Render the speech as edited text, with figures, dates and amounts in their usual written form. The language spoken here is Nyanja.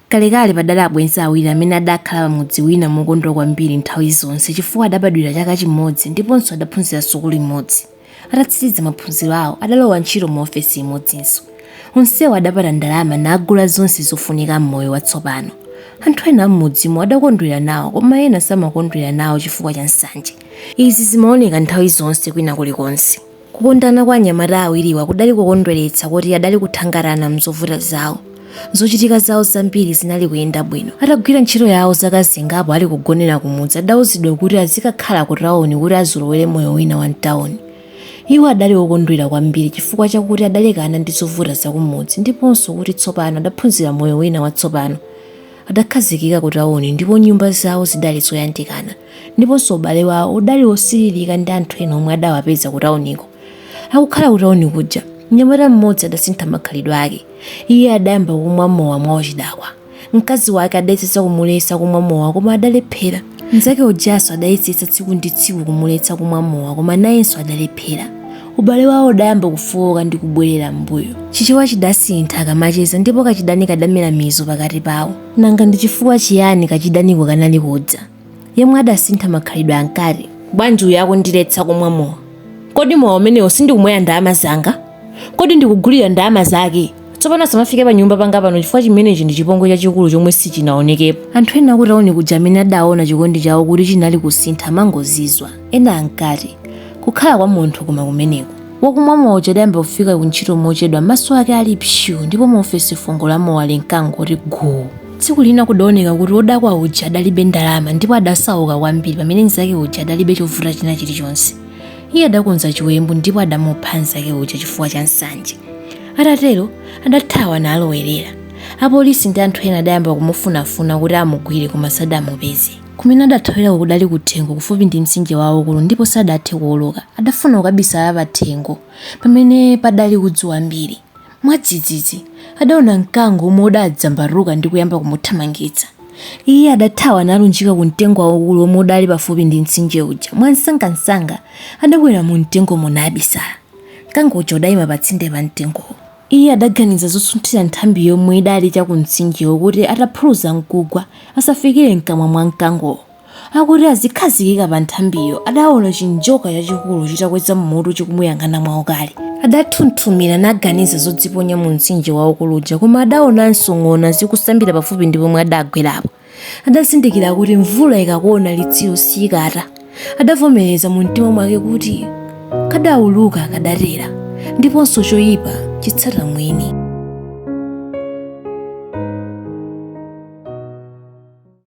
Kalekale padali abwenzi awiri amene adakhala pamudzi wina mokondwa kwambiri nthawi zonse chifukwa adabadwira chaka chimodzi ndiponso adaphunzira sukulu imodzi. Atatsiriza maphunziro awo adalowa ntchito mu ofesi imodzinso. Onsewo adapata ndalama nagula zonse zofunika m'moyo watsopano. Anthu ena m'mudzimo adakondwera nawo koma ena samakondwera nawo chifukwa cha nsanje. Izi zimaoneka nthawi zonse kwina kulikonse. Kukondana kwa anyamata awiriwa kudali kukondweretsa kuti adali kuthangarana mzovuta zawo. Zochitika zawo zambiri zinali kuyenda bwino. Atagwira ntchito yawo zaka zingapo ali kugonera kumudzi adawuzidwa kuti azikakhala ku tawuni kuti azolowere moyo wina wa mtawuni. Iwo adali okondwera kwambiri chifukwa chakuti adalekana ndi zovuta zakumudzi ndiponso kuti tsopano adaphunzira moyo wina watsopano. Adakhazikika ku tawuni ndipo nyumba zawo zidali zoyandikana ndiponso ubale wawo udali wosiririka ndi anthu ena omwe adawapeza ku tawuniko. Akukhala ku tawuni kuja mnyamata mmodzi adasintha makhalidwe ake. Iye adayamba kumwa mowa mwachidakwa. Mkazi wake adayesetsa kumuletsa kumwa mowa koma adalephera. Mnzake ujaso adayesetsa tsiku ndi tsiku kumuletsa kumwa mowa koma nayenso adalephera. Ubale wawo udayamba kufowoka ndi kubwerera m'mbuyo. Chichewa chidasintha akamacheza ndipo kachidani kadamera mizu pakati pawo. Nanga ndi chifukwa chiyani kachidaniko kanali kodza? Yemwe adasintha makhalidwe ankati, bwanji uyu akundiletsa kumwa mowa. Kodi mowa umenewo sindikumwera ndalama zanga? Kodi ndikugulira ndalama zake? Tsopano samafike pa nyumba panga pano chifukwa chimenechi ndi chipongwe chachikulu chomwe sichinaonekepo. Anthu ena kuti aone kuja amene adaona chikondi chawo kuti chinali kusintha mangozizwa. Ena ankati kukhala kwa munthu koma kumeneko. Wakumwa mowa adayamba kufika ku ntchito mochedwa maso ake ali pshu ndipo mu ofesi fungo la mowa linkangoti guu. Tsiku lina kudaoneka kuti odakwa uja adalibe ndalama ndipo adasauka kwambiri pamene mnzake uja adalibe chovuta china chilichonse. Iye adakonza chiwembu ndipo adamupha mnzake uja chifukwa cha nsanje. Atatero adathawa nalowerera. Apolisi ndi anthu ena adayamba kumufunafuna kuti amugwire koma sadamupeze. Kumene adathawira kudali kuthengo kufupi ndi mtsinje waukulu ndipo sadathe kuwoloka. Adafuna kukabisala pathengo pamene padali udzu wambiri. Mwadzidzidzi adaona mkango omwe udadzambaruka ndi kuyamba kumuthamangitsa. Iye adathawa nalunjika ku mtengo waukulu omwe udali pafupi ndi mtsinje uja. Mwansangansanga adakwera mu mtengo monabisala. Mkango uja udayima patsinde pa mtengowo. Iye adaganiza zosunthira nthambi yomwe idali cha ku mtsinjewo kuti ataphuluza mkugwa asafikire mkamwa mwa mkangowo. Akuti azikhazikika pa nthambiyo adaona chinjoka chachikulu chitakweza mmutu chikumuyang'ana mwaukali. Adathunthumira naganiza zodziponya mu mtsinje waukulu uja koma adaonanso ng'ona zikusambira pafupi ndi pomwe adagwerapo. Adazindikira kuti mvula ikakuona litsiyo sikata. Adavomereza mu mtima mwake kuti kadawuluka kadatera ndiponso choyipa chitsata mwini.